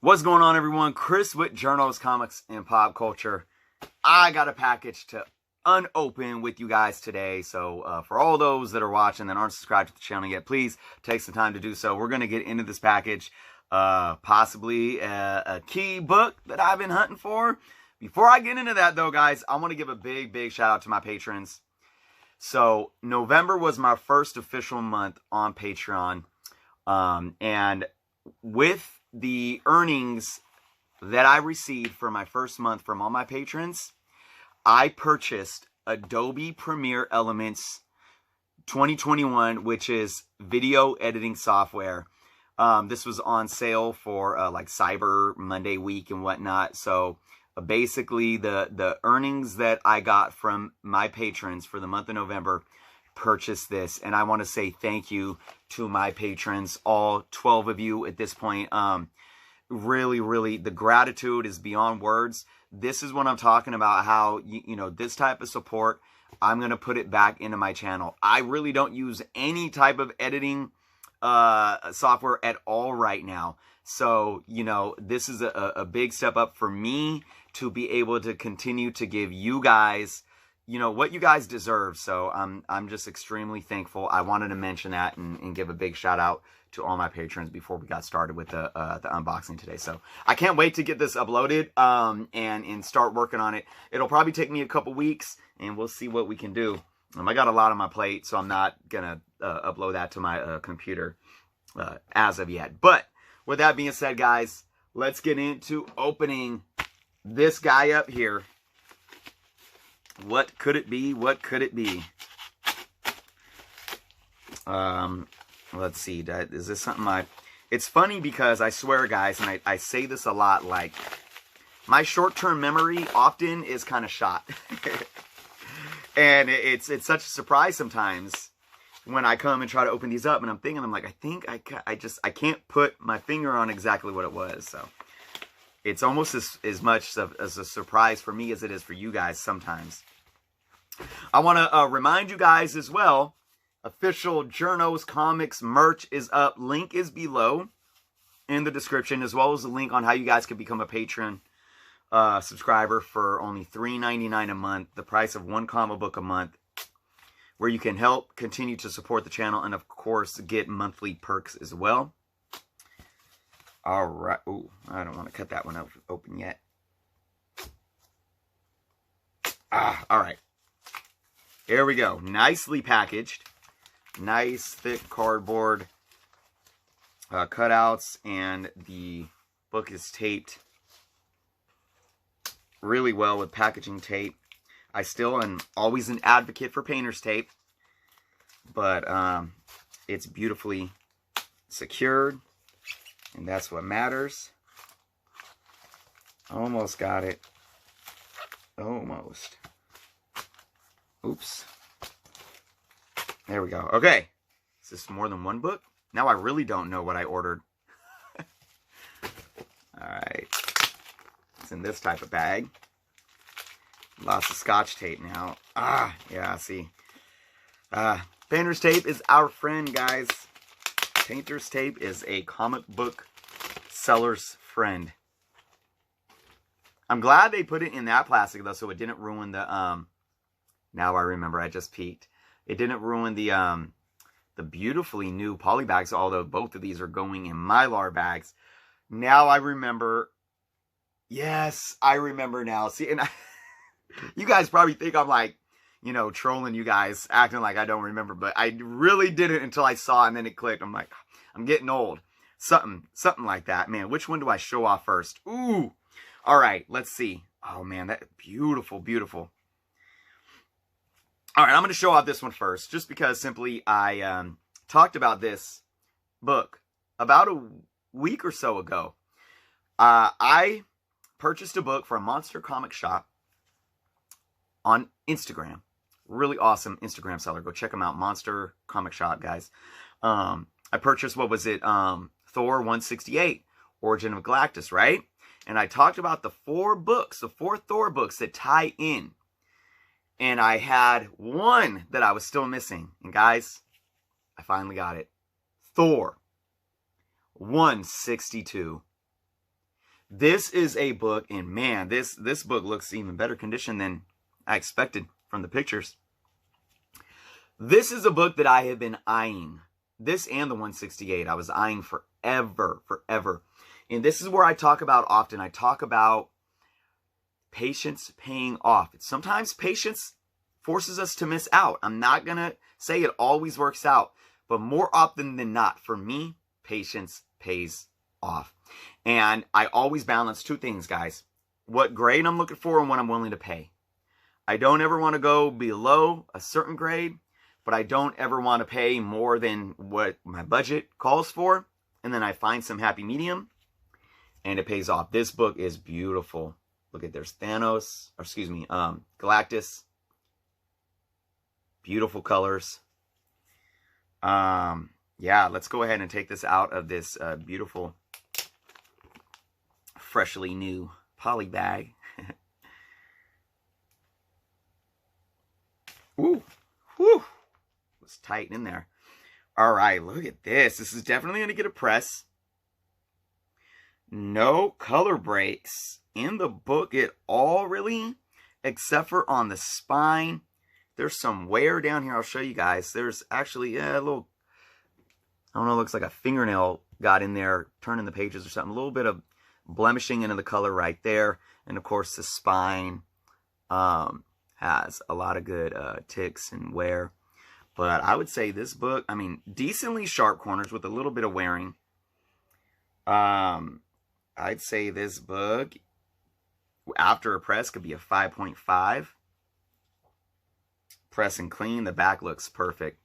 What's going on, everyone? Chris with Journals, Comics, and Pop Culture. I got a package to unopen with you guys today. So for all those that are watching that aren't subscribed to the channel yet, please take some time to do so. We're going to get into this package, possibly a key book that I've been hunting for. Before I get into that, though, guys, I want to give a big shout out to my patrons. So November was my first official month on Patreon, and with the earnings that I received for my first month from all my patrons, I purchased Adobe Premiere Elements 2021, which is video editing software. This was on sale for like Cyber Monday week and whatnot. So basically the earnings that I got from my patrons for the month of November purchased this, and I want to say thank you to my patrons, all 12 of you at this point. Really, the gratitude is beyond words. This is what I'm talking about, how, you know, this type of support, I'm going to put it back into my channel. I really don't use any type of editing software at all right now. So, you know, this is a big step up for me to be able to continue to give you guys, you know, what you guys deserve. So I'm just extremely thankful. I wanted to mention that and give a big shout out to all my patrons before we got started with the unboxing today. So I can't wait to get this uploaded and start working on it. It'll probably take me a couple weeks, and we'll see what we can do. I got a lot on my plate, so I'm not gonna upload that to my computer as of yet. But with that being said, guys, let's get into opening this guy up here. What could it be? What could it be? Let's see. Is this something it's funny because I swear, guys, and I say this a lot, like, my short-term memory often is kind of shot. And it's such a surprise sometimes when I come and try to open these up, and I'm thinking, I'm like, I think I can't put my finger on exactly what it was. So it's almost as much as a surprise for me as it is for you guys sometimes. I want to remind you guys as well, official Journos Comics merch is up. Link is below in the description, as well as the link on how you guys can become a patron subscriber for only $3.99 a month, the price of one comic book a month, where you can help continue to support the channel and, of course, get monthly perks as well. All right. Ooh, I don't want to cut that one open yet. All right. Here we go. Nicely packaged. Nice thick cardboard cutouts, and the book is taped really well with packaging tape. I still am always an advocate for painter's tape, but it's beautifully secured, and that's what matters. Almost got it. Almost. Oops. There we go. Okay. Is this more than one book? Now I really don't know what I ordered. Alright. It's in this type of bag. Lots of Scotch tape now. Yeah, see. Painter's tape is our friend, guys. Painter's tape is a comic book seller's friend. I'm glad they put it in that plastic, though, so it didn't ruin the, now I remember, I just peeked. It didn't ruin the beautifully new poly bags, although both of these are going in Mylar bags. Now I remember. Yes, I remember now. See, and you guys probably think I'm like, you know, trolling you guys, acting like I don't remember, but I really didn't until I saw it, and then it clicked. I'm like, I'm getting old. Something like that. Man, which one do I show off first? Ooh. All right, let's see. Oh, man, that beautiful. All right, I'm going to show off this one first, just because simply I talked about this book about a week or so ago. I purchased a book from Monster Comic Shop on Instagram. Really awesome Instagram seller. Go check them out, Monster Comic Shop, guys. I purchased, what was it, Thor 168, Origin of Galactus, right? And I talked about the four Thor books that tie in. And I had one that I was still missing. And guys, I finally got it. Thor 162. This is a book, and man, this book looks even better condition than I expected from the pictures. This is a book that I have been eyeing. This and the 168 I was eyeing forever. And this is where I talk about often. I talk about patience paying off. Sometimes patience forces us to miss out. I'm not going to say it always works out, but more often than not, for me, patience pays off. And I always balance two things, guys. What grade I'm looking for and what I'm willing to pay. I don't ever want to go below a certain grade, but I don't ever want to pay more than what my budget calls for. And then I find some happy medium, and it pays off. This book is beautiful. Look at, there's Thanos, or excuse me, Galactus. Beautiful colors. Yeah, let's go ahead and take this out of this beautiful, freshly new poly bag. Ooh, whew, was tight in there. All right, look at this. This is definitely going to get a press. No color breaks in the book at all, really, except for on the spine. There's some wear down here. I'll show you guys. There's actually a little, I don't know, looks like a fingernail got in there, turning the pages or something. A little bit of blemishing into the color right there. And of course, the spine has a lot of good ticks and wear. But I would say this book, I mean, decently sharp corners with a little bit of wearing. I'd say this book, after a press, could be a 5.5. Press and clean. The back looks perfect.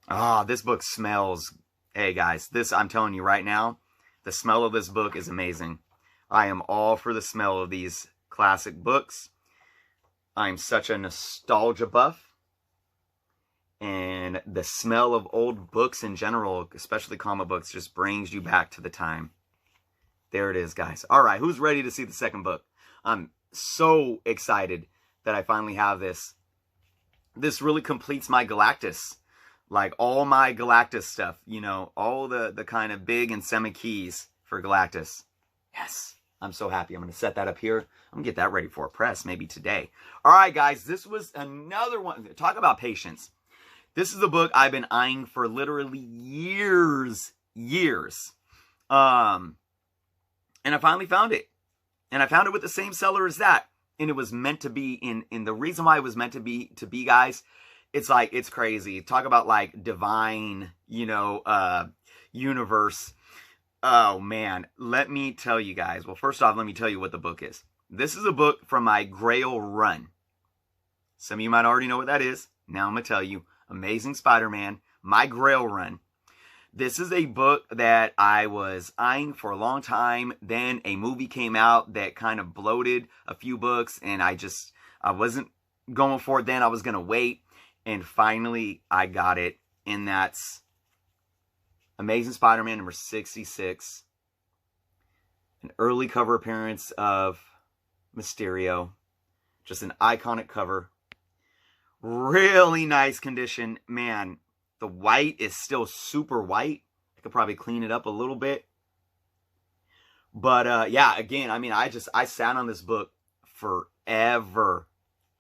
Oh, this book smells. Hey, guys, this, I'm telling you right now, the smell of this book is amazing. I am all for the smell of these classic books. I'm such a nostalgia buff. And the smell of old books in general, especially comic books, just brings you back to the time. There it is, guys. All right, who's ready to see the second book? I'm so excited that I finally have this. This really completes my Galactus. Like all my Galactus stuff, you know, all the kind of big and semi keys for Galactus. Yes, I'm so happy. I'm going to set that up here. I'm going to get that ready for a press maybe today. All right, guys, this was another one. Talk about patience. This is a book I've been eyeing for literally years. And I finally found it. And I found it with the same seller as that. And it was meant to be in the reason why it was meant to be, guys, it's like, it's crazy. Talk about like divine, you know, universe. Oh man, let me tell you guys. Well, first off, let me tell you what the book is. This is a book from my Grail run. Some of you might already know what that is. Now I'm going to tell you. Amazing Spider-Man, my Grail run. This is a book that I was eyeing for a long time. Then a movie came out that kind of bloated a few books, and I wasn't going for it then. I was going to wait, and finally I got it, and that's Amazing Spider-Man number 66. An early cover appearance of Mysterio. Just an iconic cover. Really nice condition. Man, the white is still super white. I could probably clean it up a little bit. But yeah, again, I mean, I sat on this book forever.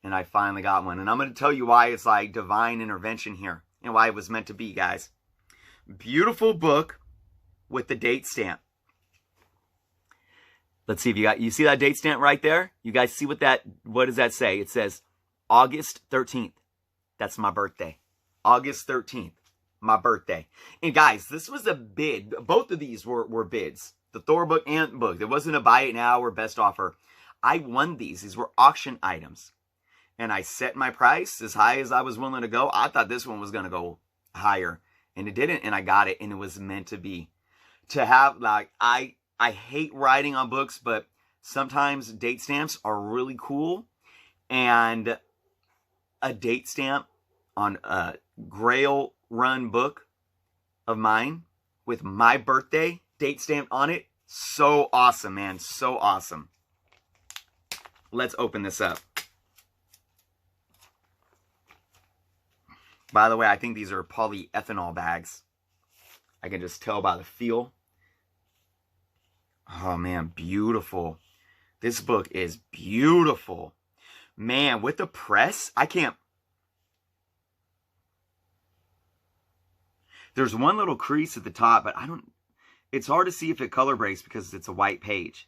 And I finally got one. And I'm going to tell you why it's like divine intervention here. And why it was meant to be, guys. Beautiful book with the date stamp. Let's see if you see that date stamp right there? You guys see what does that say? It says August 13th. That's my birthday. August 13th. My birthday. And guys, this was a bid. Both of these were bids. The Thor book and book. There wasn't a buy it now or best offer. I won these. These were auction items. And I set my price as high as I was willing to go. I thought this one was going to go higher. And it didn't. And I got it. And it was meant to be. To have, like, I hate writing on books, but sometimes date stamps are really cool. And a date stamp on a Grail run book of mine with my birthday date stamped on it. So awesome, man. So awesome. Let's open this up. By the way, I think these are polyethanol bags. I can just tell by the feel. Oh, man, beautiful. This book is beautiful. Man, with the press, I can't... There's one little crease at the top, but I don't... It's hard to see if it color breaks because it's a white page.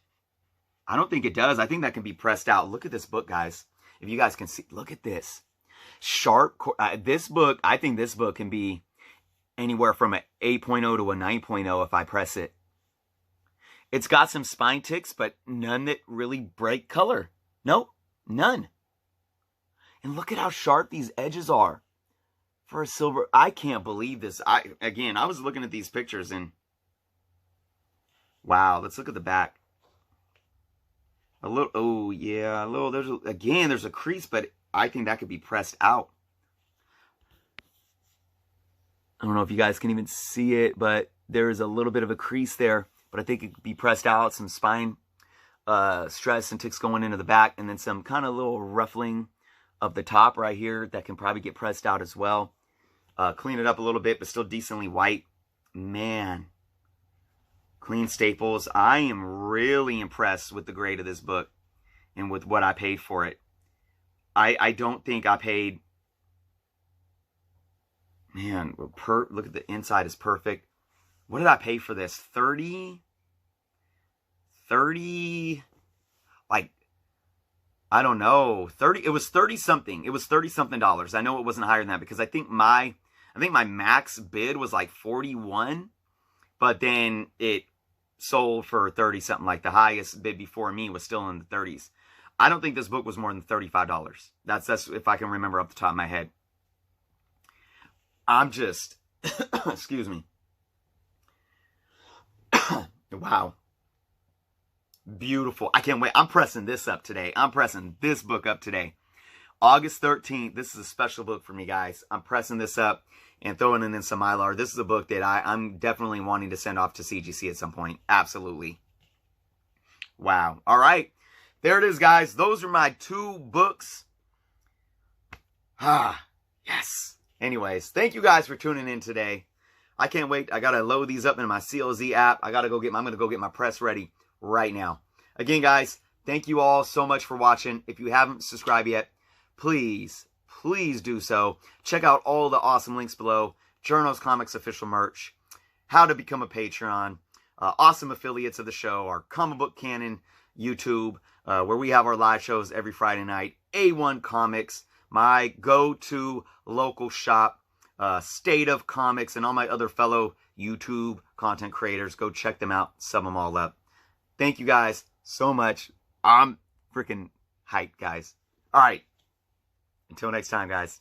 I don't think it does. I think that can be pressed out. Look at this book, guys. If you guys can see, look at this. Sharp, this book, I think this book can be anywhere from an 8.0 to a 9.0 if I press it. It's got some spine ticks, but none that really break color. Nope, none. And look at how sharp these edges are for a silver. I can't believe this. Again, I was looking at these pictures and wow, let's look at the back. A little, oh yeah, a little, there's a crease, but I think that could be pressed out. I don't know if you guys can even see it, but there is a little bit of a crease there, but I think it could be pressed out. Some spine stress and ticks going into the back, and then some kind of little ruffling of the top right here that can probably get pressed out as well. Clean it up a little bit, but still decently white. Man. Clean staples. I am really impressed with the grade of this book and with what I paid for it. I don't think I paid... Man, look at the inside is perfect. What did I pay for this? 30? Like, I don't know. 30, it was 30 something. It was 30 something dollars. I know it wasn't higher than that because I think my max bid was like 41, but then it sold for 30 something. Like the highest bid before me was still in the 30s. I don't think this book was more than $35. That's if I can remember off the top of my head. I'm just, excuse me. Wow. Beautiful. I can't wait. I'm pressing this up today. I'm pressing this book up today. August 13th. This is a special book for me, guys. I'm pressing this up and throwing it in some Mylar. This is a book that I'm definitely wanting to send off to CGC at some point. Absolutely. Wow. All right. There it is, guys. Those are my 2 books. Ah, yes. Anyways, thank you guys for tuning in today. I can't wait. I got to load these up in my CLZ app. I'm going to go get my press ready right now. Again, guys, thank you all so much for watching. If you haven't subscribed yet, please do so. Check out all the awesome links below. Journos Comics official merch, how to become a Patreon, awesome affiliates of the show, our Comic Book Canon YouTube, where we have our live shows every Friday night, A1 Comics, my go-to local shop, State of Comics, and all my other fellow YouTube content creators. Go check them out, sum them all up. Thank you guys so much. I'm freaking hyped, guys. All right. Until next time, guys.